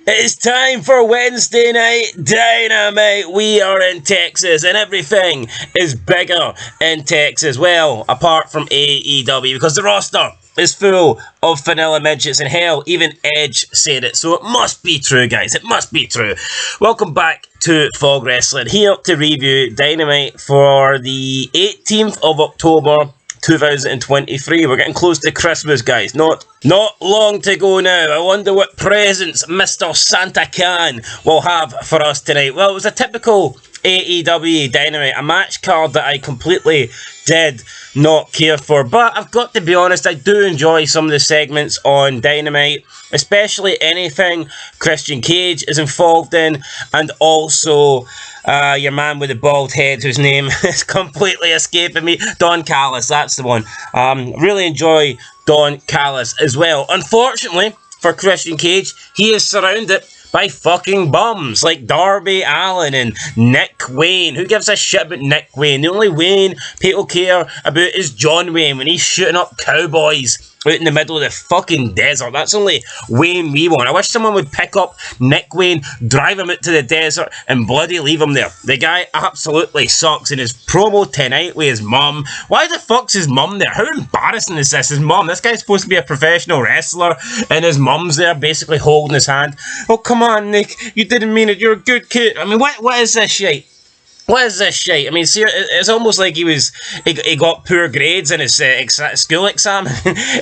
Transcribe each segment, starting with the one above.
It's time for Wednesday Night Dynamite. We are in Texas and everything is bigger in Texas. Well, apart from AEW, because the roster is full of vanilla midgets, and hell, even Edge said it. So it must be true, guys. It must be true. Welcome back to Fog Wrestling, here to review Dynamite for the 18th of October 2023. We're getting close to Christmas, guys. Not long to go now. I wonder what presents Mr. Santa Can will have for us tonight. Well, it was a typical AEW Dynamite, a match card that I completely did not care for. But I've got to be honest, I do enjoy some of the segments on Dynamite, especially anything Christian Cage is involved in, and also your man with the bald head, whose name is completely escaping me, Don Callis, that's the one. Really enjoy Don Callis as well. Unfortunately for Christian Cage, he is surrounded by fucking bums like Darby Allin and Nick Wayne. Who gives a shit about Nick Wayne? The only Wayne people care about is John Wayne when he's shooting up cowboys out in the middle of the fucking desert. That's only Wayne we want. I wish someone would pick up Nick Wayne, drive him out to the desert, and bloody leave him there. The guy absolutely sucks. In his promo tonight with his mum, why the fuck's his mum there? How embarrassing is this? His mum, this guy's supposed to be a professional wrestler, and his mum's there basically holding his hand. Oh, come on, Nick, you didn't mean it, you're a good kid. I mean, what is this shit? What is this shit? I mean, see, it's almost like he got poor grades in his school exam,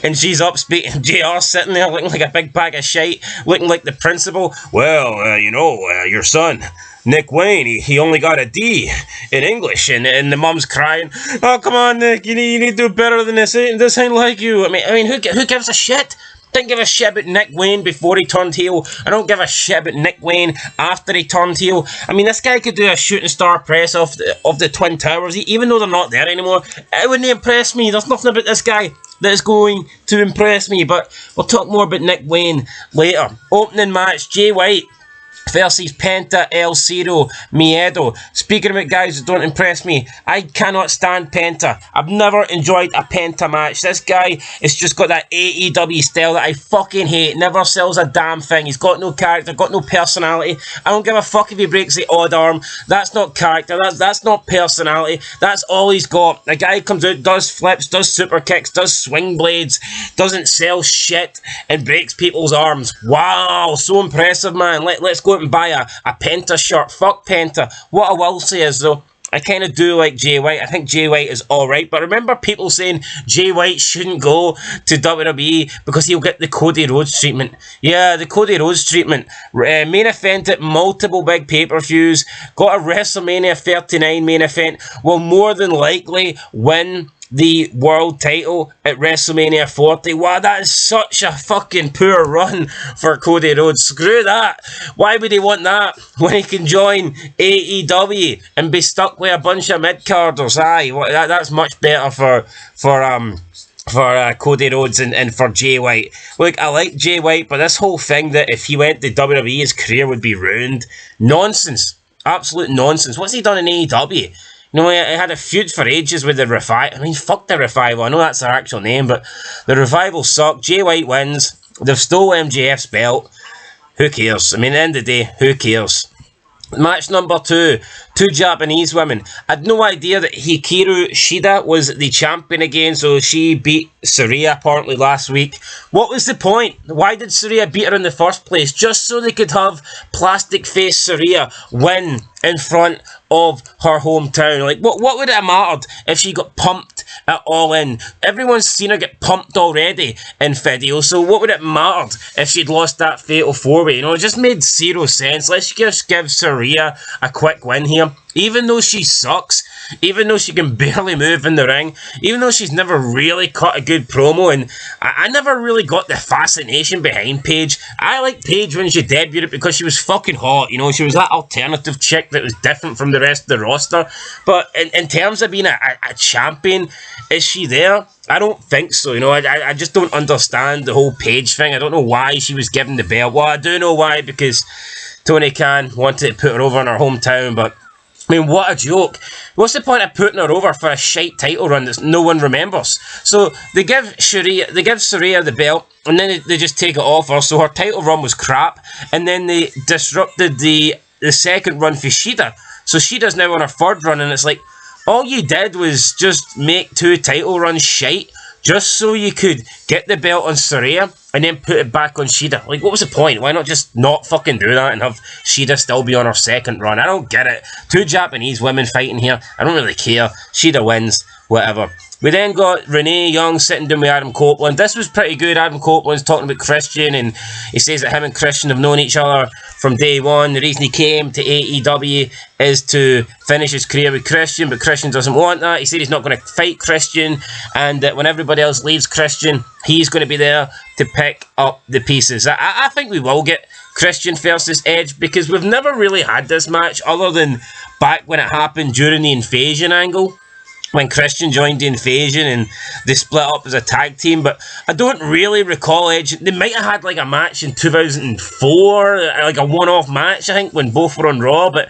and she's up speaking, JR sitting there looking like a big bag of shite, looking like the principal. Well, your son, Nick Wayne, he only got a D in English, and the mum's crying. Oh, come on, Nick, you need to do better than this. This ain't like you. I mean, who gives a shit? Didn't give a shit about Nick Wayne before he turned heel. I don't give a shit about Nick Wayne after he turned heel. I mean, this guy could do a shooting star press off the Twin Towers, even though they're not there anymore. It wouldn't impress me. There's nothing about this guy that is going to impress me. But we'll talk more about Nick Wayne later. Opening match, Jay White versus Penta El Cero Miedo. Speaking about guys that don't impress me, I cannot stand Penta. I've never enjoyed a Penta match. This guy has just got that AEW style that I fucking hate. Never sells a damn thing. He's got no character, got no personality. I don't give a fuck if he breaks the odd arm. That's not character. That's not personality. That's all he's got. The guy comes out, does flips, does super kicks, does swing blades, doesn't sell shit, and breaks people's arms. Wow, so impressive, man. Let's go out and buy a Penta shirt. Fuck Penta. What I will say is, though, I kind of do like Jay White. I think Jay White is alright, but remember people saying Jay White shouldn't go to WWE because he'll get the Cody Rhodes treatment. Yeah, the Cody Rhodes treatment. Main event at multiple big pay-per-views, got a WrestleMania 39 main event, will more than likely win the world title at WrestleMania 40. Wow, that is such a fucking poor run for Cody Rhodes. Screw that. Why would he want that when he can join AEW and be stuck with a bunch of mid-carders? Aye, that's much better for Cody Rhodes and for Jay White. Look, I like Jay White, but this whole thing that if he went to WWE, his career would be ruined. Nonsense. Absolute nonsense. What's he done in AEW? You know, I had a feud for ages with the Revival. I mean, fuck the Revival. I know that's their actual name, but the Revival suck. Jay White wins. They've stole MJF's belt. Who cares? I mean, at the end of the day, who cares? Match number 2. Two Japanese women. I had no idea that Hikaru Shida was the champion again, so she beat Saraya apparently last week. What was the point? Why did Saraya beat her in the first place? Just so they could have plastic face Saraya win in front of her hometown. Like, what would it have mattered if she got pumped at All In? Everyone's seen her get pumped already in video, so what would it mattered if she'd lost that fatal 4-way? You know, it just made zero sense. Let's just give Saraya a quick win here. Even though she sucks, even though she can barely move in the ring, even though she's never really cut a good promo, and I never really got the fascination behind Paige. I liked Paige when she debuted because she was fucking hot, you know, she was that alternative chick that was different from the rest of the roster. But in terms of being a champion, is she there? I don't think so, you know. I just don't understand the whole Paige thing. I don't know why she was given the belt. Well, I do know why, because Tony Khan wanted to put her over in her hometown, but I mean, what a joke. What's the point of putting her over for a shite title run that no one remembers? So they give Saraya the belt, and then they just take it off her, so her title run was crap, and then they disrupted the second run for Shida. So Shida's now on her third run, and it's like, all you did was just make 2 title runs shite, just so you could get the belt on Saraya and then put it back on Shida. Like, what was the point? Why not just not fucking do that and have Shida still be on her second run? I don't get it. 2 Japanese women fighting here. I don't really care. Shida wins. Whatever. We then got Renee Young sitting down with Adam Copeland. This was pretty good. Adam Copeland's talking about Christian, and he says that him and Christian have known each other from day one. The reason he came to AEW is to finish his career with Christian, but Christian doesn't want that. He said he's not going to fight Christian, and that when everybody else leaves Christian, he's going to be there to pick up the pieces. I think we will get Christian versus Edge, because we've never really had this match other than back when it happened during the Invasion angle, when Christian joined the Invasion and they split up as a tag team. But I don't really recall Edge. They might have had like a match in 2004, like a one-off match, I think, when both were on Raw. But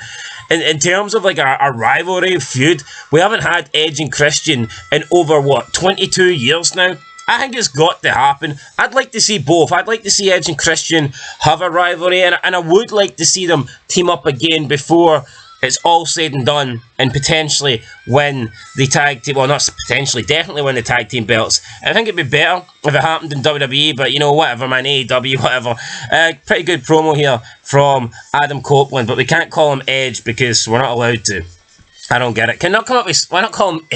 in terms of like a rivalry feud, we haven't had Edge and Christian in over, 22 years now? I think it's got to happen. I'd like to see both. I'd like to see Edge and Christian have a rivalry, and I would like to see them team up again before it's all said and done, and potentially win the tag team, well, not potentially, definitely win the tag team belts. I think it'd be better if it happened in WWE, but you know, whatever, man, AEW, whatever. Pretty good promo here from Adam Copeland, but we can't call him Edge because we're not allowed to. I don't get it. Why not call him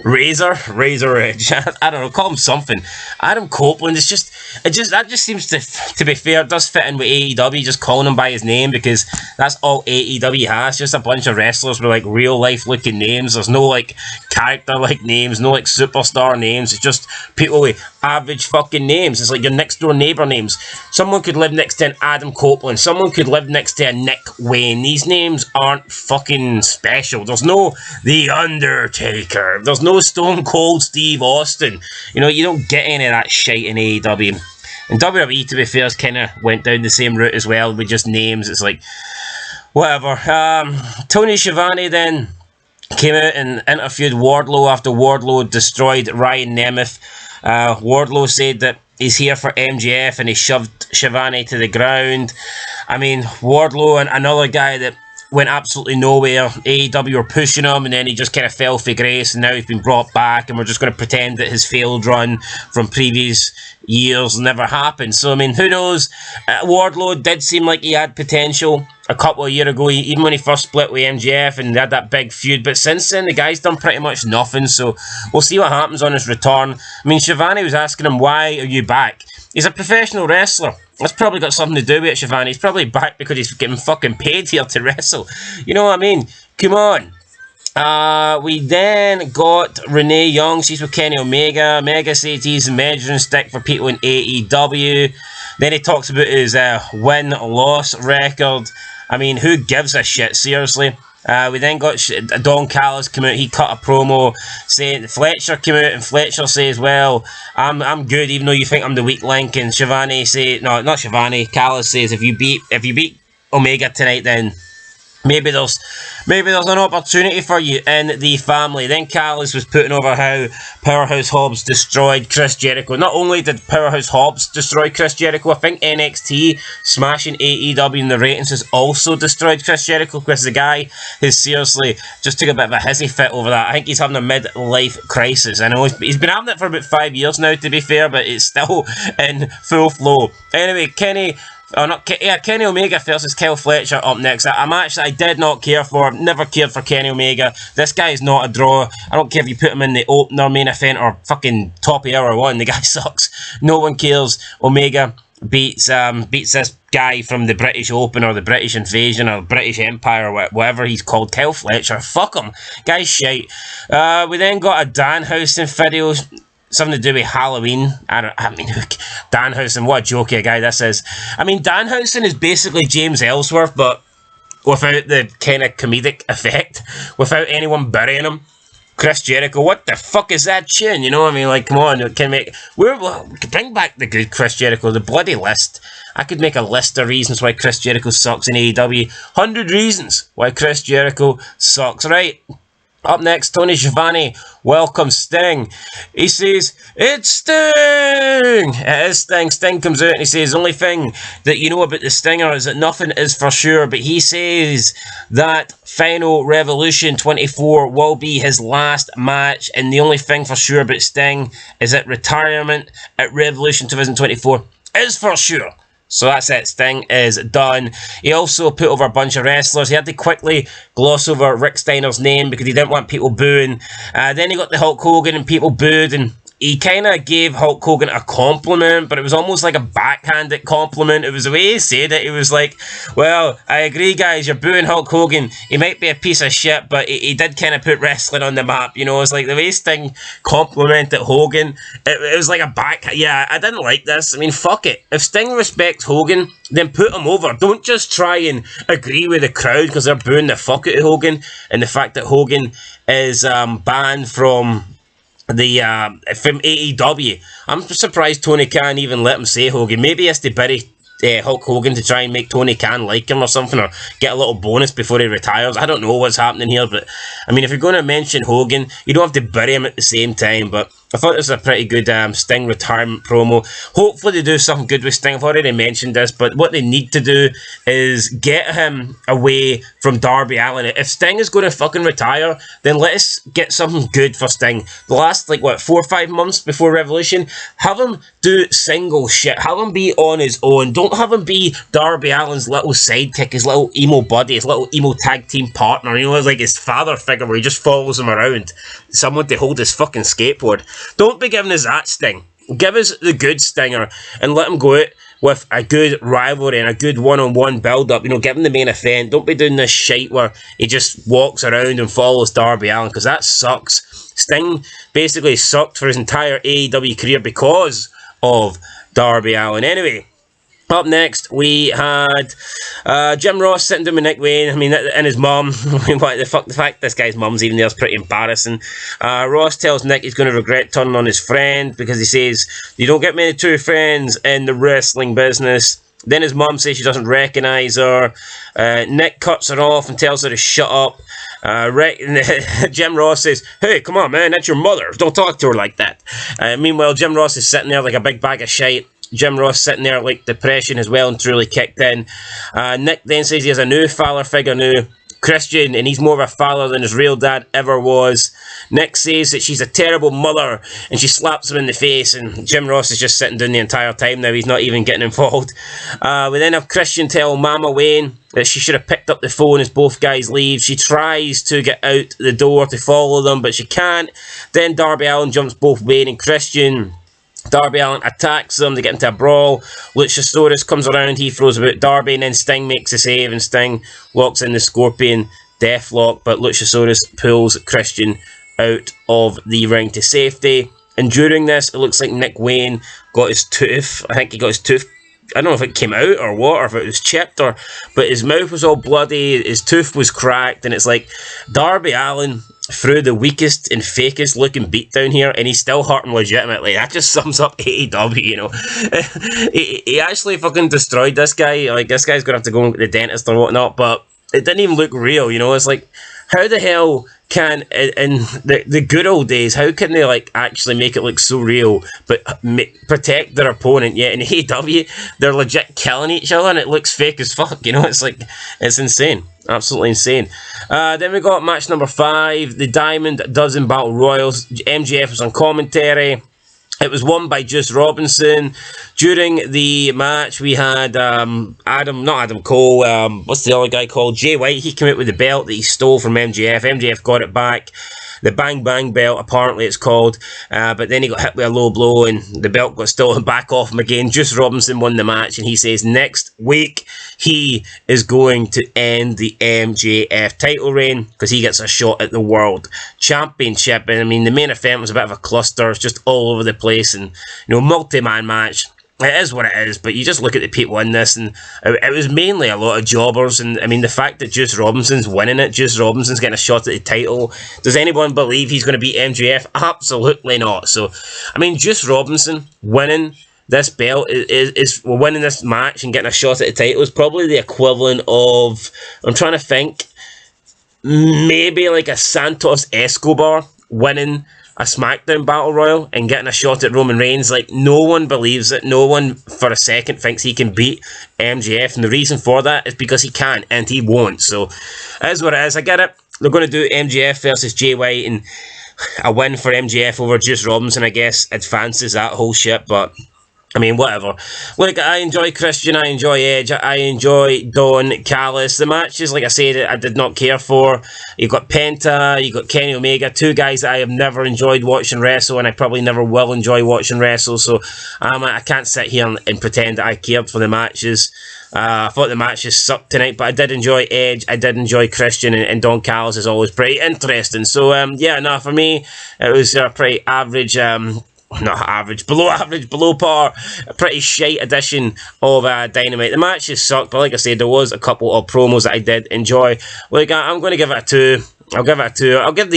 Razor Edge? I don't know, call him something. Adam Copeland, that just seems to be fair. It does fit in with AEW, just calling him by his name, because that's all AEW has, just a bunch of wrestlers with like real life looking names. There's no like character like names, no like superstar names. It's just people with average fucking names. It's like your next door neighbor names. Someone could live next to an Adam Copeland. Someone could live next to a Nick Wayne. These names aren't fucking special. There's no The Undertaker. There's no Stone Cold Steve Austin. You know, you don't get any of that shit in AEW. And WWE, to be fair, kind of went down the same route as well with just names. It's like, whatever. Tony Schiavone then came out and interviewed Wardlow after Wardlow destroyed Ryan Nemeth. Wardlow said that he's here for MJF, and he shoved Schiavone to the ground. I mean, Wardlow, and another guy that went absolutely nowhere. AEW were pushing him, and then he just kind of fell for grace, and now he's been brought back, and we're just going to pretend that his failed run from previous years never happened. So, I mean, who knows? Wardlow did seem like he had potential a couple of years ago, even when he first split with MJF and they had that big feud. But since then, the guy's done pretty much nothing, so we'll see what happens on his return. I mean, Schiavone was asking him, why are you back? He's a professional wrestler. That's probably got something to do with it, Schiavone. He's probably back because he's getting fucking paid here to wrestle. You know what I mean? Come on. We then got Renee Young. She's with Kenny Omega. Omega says he's a measuring stick for people in AEW. Then he talks about his win-loss record. I mean, who gives a shit, seriously? We then got Don Callis come out. He cut a promo saying Fletcher came out, and Fletcher says, "Well, I'm good, even though you think I'm the weak link." And Schiavone says, no, not Schiavone. Callis says, if you beat Omega tonight, then maybe there's an opportunity for you in the family. Then Callis was putting over how Powerhouse Hobbs destroyed Chris Jericho. Not only did Powerhouse Hobbs destroy Chris Jericho, I think NXT smashing AEW in the ratings has also destroyed Chris Jericho, because the guy has seriously just took a bit of a hissy fit over that. I think he's having a midlife crisis. I know he's been having it for about 5 years now, to be fair, but it's still in full flow. Anyway, Kenny Omega versus Kyle Fletcher up next. A match that I did not care for. Never cared for Kenny Omega. This guy is not a draw. I don't care if you put him in the opener, main event, or fucking top of hour one. The guy sucks. No one cares. Omega beats this guy from the British Open or the British Invasion or British Empire or whatever he's called. Kyle Fletcher. Fuck him. Guy's shite. We then got a Danhausen video. Something to do with Halloween. Danhausen, what a jokey guy this is. I mean, Danhausen is basically James Ellsworth, but without the kind of comedic effect, without anyone burying him. Chris Jericho, what the fuck is that chin? You know, I mean, like, come on, bring back the good Chris Jericho, the bloody list. I could make a list of reasons why Chris Jericho sucks in AEW. 100 reasons why Chris Jericho sucks, right? Up next, Tony Schiavone welcomes Sting. He says, "It's Sting!" It is Sting. Sting comes out and he says, "The only thing that you know about the Stinger is that nothing is for sure." But he says that Final Revolution 24 will be his last match. And the only thing for sure about Sting is that retirement at Revolution 2024 is for sure. So that's it, Sting is done. He also put over a bunch of wrestlers. He had to quickly gloss over Rick Steiner's name because he didn't want people booing. Then he got the Hulk Hogan and people booed, and he kind of gave Hulk Hogan a compliment, but it was almost like a backhanded compliment. It was the way he said it. He was like, "Well, I agree, guys, you're booing Hulk Hogan. He might be a piece of shit, but he did kind of put wrestling on the map." You know, it's like the way Sting complimented Hogan. It was like a yeah, I didn't like this. I mean, fuck it. If Sting respects Hogan, then put him over. Don't just try and agree with the crowd because they're booing the fuck out of Hogan, and the fact that Hogan is banned from from AEW. I'm surprised Tony Khan even let him say Hogan. Maybe he has to bury Hulk Hogan to try and make Tony Khan like him or something, or get a little bonus before he retires. I don't know what's happening here, but I mean, if you're going to mention Hogan, you don't have to bury him at the same time. But I thought this was a pretty good Sting retirement promo. Hopefully they do something good with Sting. I've already mentioned this, but what they need to do is get him away from Darby Allin. If Sting is going to fucking retire, then let us get something good for Sting. The last, 4 or 5 months before Revolution, have him do single shit. Have him be on his own. Don't have him be Darby Allin's little sidekick, his little emo buddy, his little emo tag team partner. You know, it's like his father figure where he just follows him around. Someone to hold his fucking skateboard. Don't be giving us that Sting. Give us the good Stinger and let him go out with a good rivalry and a good one-on-one build-up. You know, give him the main event. Don't be doing this shit where he just walks around and follows Darby Allin, because that sucks. Sting basically sucked for his entire AEW career because of Darby Allin. Anyway, up next, we had Jim Ross sitting down with Nick Wayne. I mean, and his mum. What the fuck? The fact this guy's mum's even there is pretty embarrassing. Ross tells Nick he's going to regret turning on his friend because he says, "You don't get many true friends in the wrestling business." Then his mum says she doesn't recognise her. Nick cuts her off and tells her to shut up. Jim Ross says, "Hey, come on, man, that's your mother. Don't talk to her like that." Meanwhile, Jim Ross is sitting there like a big bag of shite. Jim Ross sitting there like depression has well and truly kicked in. Nick then says he has a new father figure now, Christian, and he's more of a father than his real dad ever was. Nick says that she's a terrible mother, and she slaps him in the face, and Jim Ross is just sitting down the entire time now. He's not even getting involved. We then have Christian tell Mama Wayne that she should have picked up the phone as both guys leave. She tries to get out the door to follow them, but she can't. Then Darby Allin jumps both Wayne and Christian. Darby Allin attacks them, they get into a brawl. Luchasaurus comes around, he throws about Darby, and then Sting makes a save, and Sting locks in the Scorpion Deathlock, but Luchasaurus pulls Christian out of the ring to safety. And during this, it looks like Nick Wayne got his tooth. I think he got his tooth, I don't know if it came out or what, or if it was chipped, but his mouth was all bloody, his tooth was cracked, and it's like Darby Allin through the weakest and fakest looking beatdown here, and he's still hurting legitimately. That just sums up AEW, you know. he actually fucking destroyed this guy. Like, this guy's gonna have to go to the dentist or whatnot, but it didn't even look real, you know. It's like, how the hell can, in the good old days, how can they actually make it look so real but protect their opponent? Yet in AEW, they're legit killing each other and it looks fake as fuck, you know. It's like, it's insane. Absolutely insane. Then we got match number 5, the Diamond Dozen Battle Royals. MJF was on commentary. It was won by Juice Robinson. During the match, we had not Adam Cole, what's the other guy called? Jay White. He came out with the belt that he stole from MJF. MJF got it back. The Bang Bang belt, apparently it's called. But then he got hit with a low blow and the belt got stolen back off him again. Juice Robinson won the match, and he says next week he is going to end the MJF title reign because he gets a shot at the World Championship. And I mean, the main event was a bit of a cluster. It's just all over the place, and, you know, multi-man match. it is what it is, but you just look at the people in this, and it was mainly a lot of jobbers. And I mean, the fact that Juice Robinson's winning it, Juice Robinson's getting a shot at the title. Does anyone believe he's going to beat MJF? Absolutely not. So, I mean, Juice Robinson winning this belt is winning this match and getting a shot at the title is probably the equivalent of, I'm trying to think, maybe like a Santos Escobar winning a SmackDown Battle Royal and getting a shot at Roman Reigns. Like, no one believes it. No one for a second thinks he can beat MJF, and the reason for that is because he can't, and he won't. So, it is what it is. I get it. They're going to do MJF versus Jay White, and a win for MJF over Juice Robinson, I guess, advances that whole shit, but I mean, whatever. Look, I enjoy Christian, I enjoy Edge, I enjoy Don Callis. The matches, like I said, I did not care for. You've got Penta, you've got Kenny Omega, two guys that I have never enjoyed watching wrestle, and I probably never will enjoy watching wrestle, so I can't sit here and pretend that I cared for the matches. I thought the matches sucked tonight, but I did enjoy Edge, I did enjoy Christian, and Don Callis is always pretty interesting. So, yeah, no, for me, it was a pretty average, not average, below par, a pretty shite edition of Dynamite. The matches sucked, but like I said, there was a couple of promos that I did enjoy. Like, I'm going to give it a 2. I'll give it a 2. I'll give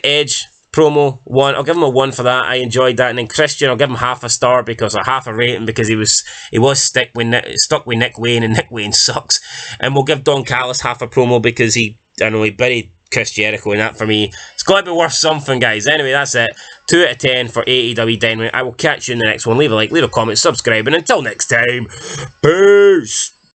Edge promo 1. I'll give him a 1 for that. I enjoyed that. And then Christian, I'll give him half a star, because, or half a rating, because he was stuck with Nick Wayne, and Nick Wayne sucks. And we'll give Don Callis half a promo because he buried Chris Jericho, and that for me, it's got to be worth something, guys. Anyway, that's it. 2 out of 10 for AEW Dynamite. I will catch you in the next one. Leave a like, leave a comment, subscribe, and until next time, peace!